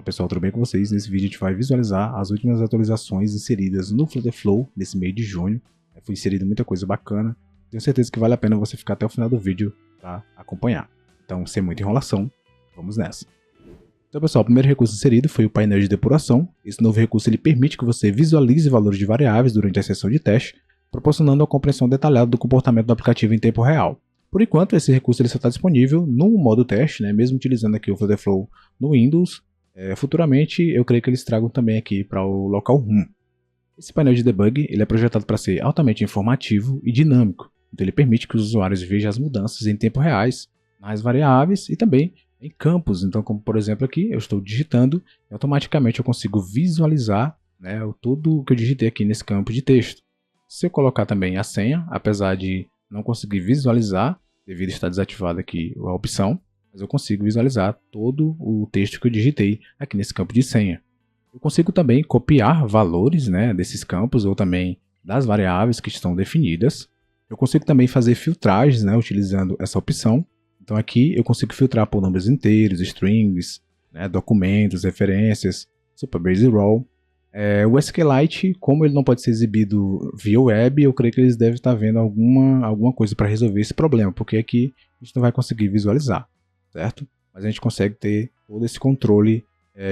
Fala pessoal, tudo bem com vocês? Nesse vídeo a gente vai visualizar as últimas atualizações inseridas no Flutter Flow nesse mês de junho. Foi inserido muita coisa bacana. Tenho certeza que vale a pena você ficar até o final do vídeo para acompanhar. Então, sem muita enrolação, vamos nessa. Então pessoal, o primeiro recurso inserido foi o painel de depuração. Esse novo recurso ele permite que você visualize valores de variáveis durante a sessão de teste, proporcionando uma compreensão detalhada do comportamento do aplicativo em tempo real. Por enquanto, esse recurso ele só está disponível no modo teste, mesmo utilizando aqui o Flutter Flow no Windows. Futuramente, eu creio que eles tragam também aqui para o local room. Esse painel de debug ele é projetado para ser altamente informativo e dinâmico. Então ele permite que os usuários vejam as mudanças em tempo reais, nas variáveis e também em campos. Então, como por exemplo aqui, eu estou digitando e automaticamente eu consigo visualizar tudo o que eu digitei aqui nesse campo de texto. Se eu colocar também a senha, apesar de não conseguir visualizar, devido a estar desativada aqui a opção, mas eu consigo visualizar todo o texto que eu digitei aqui nesse campo de senha. Eu consigo também copiar valores desses campos ou também das variáveis que estão definidas. Eu consigo também fazer filtragens utilizando essa opção. Então aqui eu consigo filtrar por números inteiros, strings, documentos, referências, Superbase Raw. O SQLite, como ele não pode ser exibido via web, eu creio que eles devem estar vendo alguma coisa para resolver esse problema, porque aqui a gente não vai conseguir visualizar, certo? Mas a gente consegue ter todo esse controle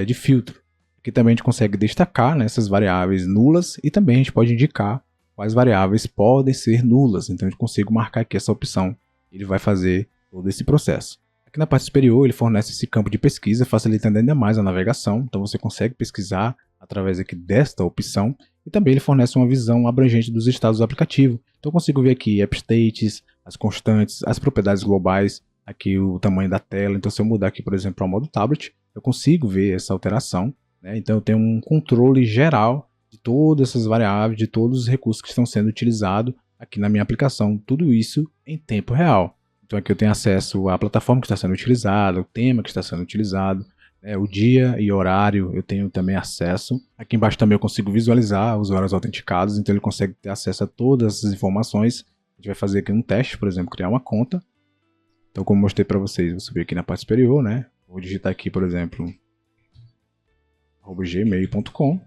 de filtro. Aqui também a gente consegue destacar essas variáveis nulas e também a gente pode indicar quais variáveis podem ser nulas. Então eu consigo marcar aqui essa opção. Ele vai fazer todo esse processo. Aqui na parte superior ele fornece esse campo de pesquisa, facilitando ainda mais a navegação. Então você consegue pesquisar através aqui desta opção. E também ele fornece uma visão abrangente dos estados do aplicativo. Então eu consigo ver aqui app states, as constantes, as propriedades globais, aqui o tamanho da tela. Então se eu mudar aqui, por exemplo, para o modo tablet, eu consigo ver essa alteração. Então eu tenho um controle geral de todas essas variáveis, de todos os recursos que estão sendo utilizados aqui na minha aplicação. Tudo isso em tempo real. Então aqui eu tenho acesso à plataforma que está sendo utilizada, o tema que está sendo utilizado, o dia e horário eu tenho também acesso. Aqui embaixo também eu consigo visualizar usuários autenticados, então ele consegue ter acesso a todas essas informações. A gente vai fazer aqui um teste, por exemplo, criar uma conta. Então como mostrei para vocês, vou subir aqui na parte superior, vou digitar aqui, por exemplo, @gmail.com,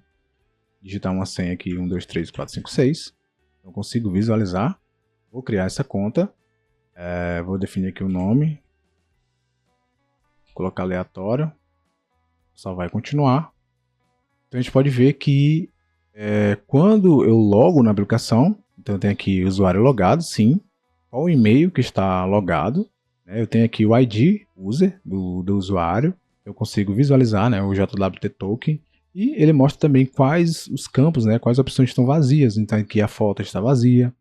digitar uma senha aqui 123456, então consigo visualizar, vou criar essa conta, vou definir aqui o nome, colocar aleatório, salvar e continuar. Então a gente pode ver que quando eu logo na aplicação, então eu tenho aqui o usuário logado, sim, qual o e-mail que está logado, eu tenho aqui o ID user do usuário, eu consigo visualizar o JWT token e ele mostra também quais os campos, quais opções estão vazias. Então aqui a foto está vazia,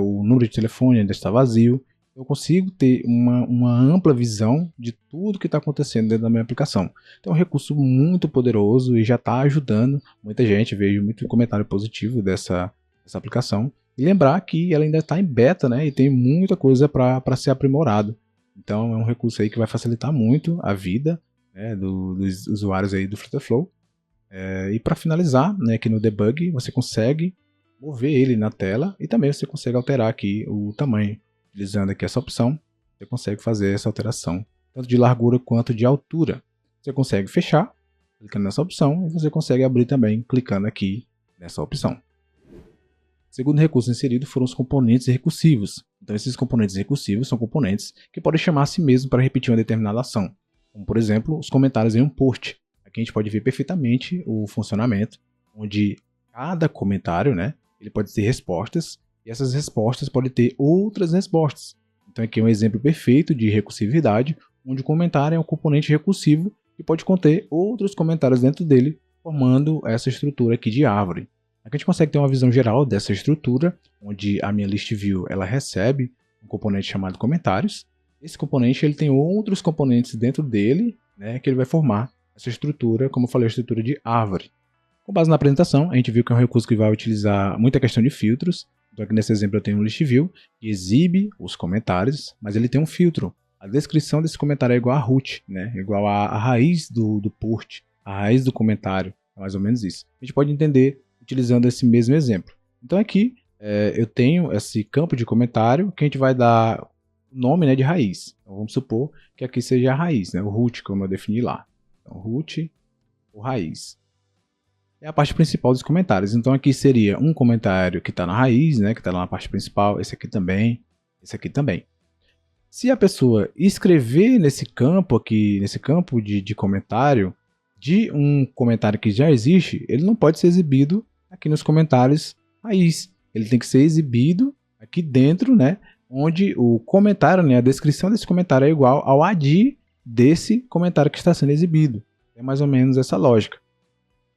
o número de telefone ainda está vazio. Eu consigo ter uma ampla visão de tudo que está acontecendo dentro da minha aplicação. Então é um recurso muito poderoso e já está ajudando muita gente. Vejo muito comentário positivo dessa aplicação. E lembrar que ela ainda está em beta e tem muita coisa para ser aprimorado. Então é um recurso aí que vai facilitar muito a vida dos usuários aí do Flutter Flow. E para finalizar, aqui no debug, você consegue mover ele na tela e também você consegue alterar aqui o tamanho. Utilizando aqui essa opção, você consegue fazer essa alteração, tanto de largura quanto de altura. Você consegue fechar, clicando nessa opção, e você consegue abrir também, clicando aqui nessa opção. O segundo recurso inserido foram os componentes recursivos. Então esses componentes recursivos são componentes que podem chamar a si mesmo para repetir uma determinada ação. Como por exemplo, os comentários em um post. Aqui a gente pode ver perfeitamente o funcionamento, onde cada comentário ele pode ter respostas, e essas respostas podem ter outras respostas. Então aqui é um exemplo perfeito de recursividade, onde o comentário é um componente recursivo que pode conter outros comentários dentro dele, formando essa estrutura aqui de árvore. Aqui a gente consegue ter uma visão geral dessa estrutura, onde a minha list view ela recebe um componente chamado comentários. Esse componente ele tem outros componentes dentro dele, que ele vai formar essa estrutura, como eu falei, a estrutura de árvore. Com base na apresentação, a gente viu que é um recurso que vai utilizar muita questão de filtros. Então aqui nesse exemplo eu tenho um list view que exibe os comentários, mas ele tem um filtro. A descrição desse comentário é igual a root, igual a raiz do post, a raiz do comentário, é mais ou menos isso. A gente pode entender utilizando esse mesmo exemplo. Então aqui eu tenho esse campo de comentário que a gente vai dar o nome de raiz. Então vamos supor que aqui seja a raiz, o root, como eu defini lá. Então root ou raiz. É a parte principal dos comentários. Então aqui seria um comentário que está na raiz, né, que está lá na parte principal, esse aqui também, esse aqui também. Se a pessoa escrever nesse campo aqui, nesse campo de comentário, de um comentário que já existe, ele não pode ser exibido aqui nos comentários raiz. Ele tem que ser exibido aqui dentro, né, onde o comentário, né, a descrição desse comentário é igual ao ID desse comentário que está sendo exibido. É mais ou menos essa lógica.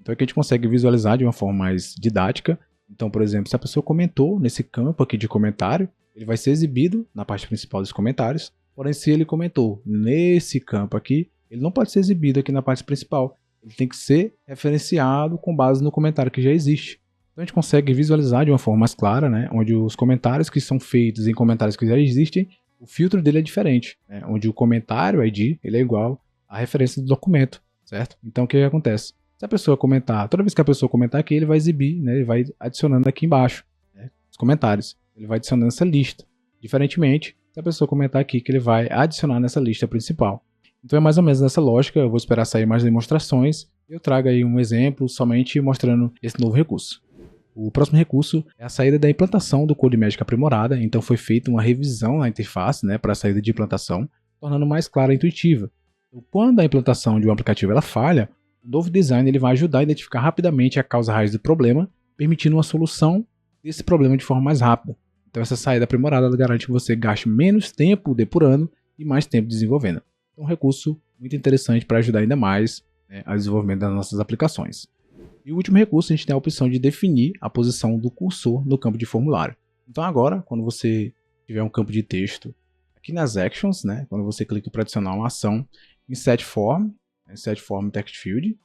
Então aqui a gente consegue visualizar de uma forma mais didática. Então, por exemplo, se a pessoa comentou nesse campo aqui de comentário, ele vai ser exibido na parte principal dos comentários. Porém, se ele comentou nesse campo aqui, ele não pode ser exibido aqui na parte principal. Ele tem que ser referenciado com base no comentário que já existe. Então a gente consegue visualizar de uma forma mais clara, né, onde os comentários que são feitos em comentários que já existem, o filtro dele é diferente, né, onde o comentário ID ele é igual à referência do documento, certo? Então o que acontece? Se a pessoa comentar, toda vez que a pessoa comentar aqui, ele vai exibir, né, ele vai adicionando aqui embaixo, né, os comentários. Ele vai adicionando essa lista. Diferentemente, se a pessoa comentar aqui, que ele vai adicionar nessa lista principal. Então é mais ou menos nessa lógica. Eu vou esperar sair mais demonstrações. Eu trago aí um exemplo somente mostrando esse novo recurso. O próximo recurso é a saída da implantação do CodeMagic aprimorada. Então foi feita uma revisão na interface, né, para a saída de implantação, tornando mais clara e intuitiva. Então, quando a implantação de um aplicativo ela falha, o novo design ele vai ajudar a identificar rapidamente a causa raiz do problema, permitindo uma solução desse problema de forma mais rápida. Então essa saída aprimorada ela garante que você gaste menos tempo depurando e mais tempo desenvolvendo. Então um recurso muito interessante para ajudar ainda mais, né, ao desenvolvimento das nossas aplicações. E o último recurso, a gente tem a opção de definir a posição do cursor no campo de formulário. Então agora, quando você tiver um campo de texto, aqui nas Actions, né, quando você clica para adicionar uma ação, em Set Form Text Field,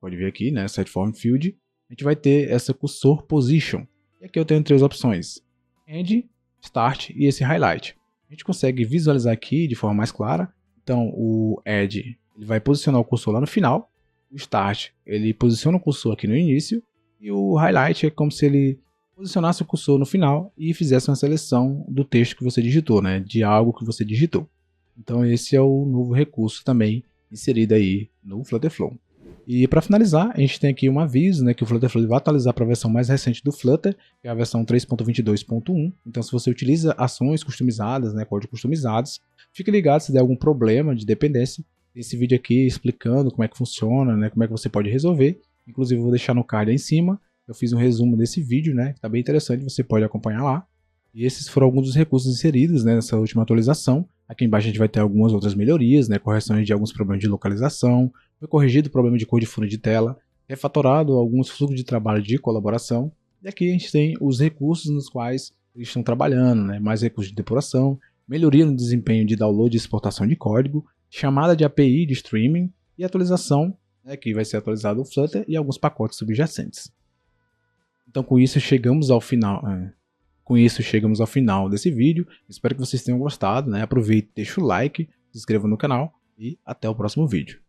pode ver aqui, né, Set Form Field, a gente vai ter essa Cursor Position. E aqui eu tenho três opções, End, Start e esse Highlight. A gente consegue visualizar aqui de forma mais clara. Então o End ele vai posicionar o cursor lá no final, o Start ele posiciona o cursor aqui no início, e o Highlight é como se ele posicionasse o cursor no final e fizesse uma seleção do texto que você digitou, né, de algo que você digitou. Então esse é o novo recurso também inserido aí no Flutterflow. E para finalizar, a gente tem aqui um aviso, né, que o Flutterflow vai atualizar para a versão mais recente do Flutter, que é a versão 3.22.1. Então se você utiliza ações customizadas, né, códigos customizados, fique ligado se der algum problema de dependência. Esse vídeo aqui explicando como é que funciona, né, como é que você pode resolver. Inclusive eu vou deixar no card aí em cima. Eu fiz um resumo desse vídeo, né, que está bem interessante, você pode acompanhar lá. E esses foram alguns dos recursos inseridos, né, nessa última atualização. Aqui embaixo a gente vai ter algumas outras melhorias, né, correções de alguns problemas de localização, foi corrigido o problema de cor de fundo de tela, refatorado alguns fluxos de trabalho de colaboração. E aqui a gente tem os recursos nos quais eles estão trabalhando, né, mais recursos de depuração, melhoria no desempenho de download e exportação de código, chamada de API de streaming e atualização, né, que vai ser atualizado o Flutter e alguns pacotes subjacentes. Então com isso chegamos ao final. Desse vídeo. Espero que vocês tenham gostado, né? Aproveite, deixa o like, se inscreva no canal e até o próximo vídeo.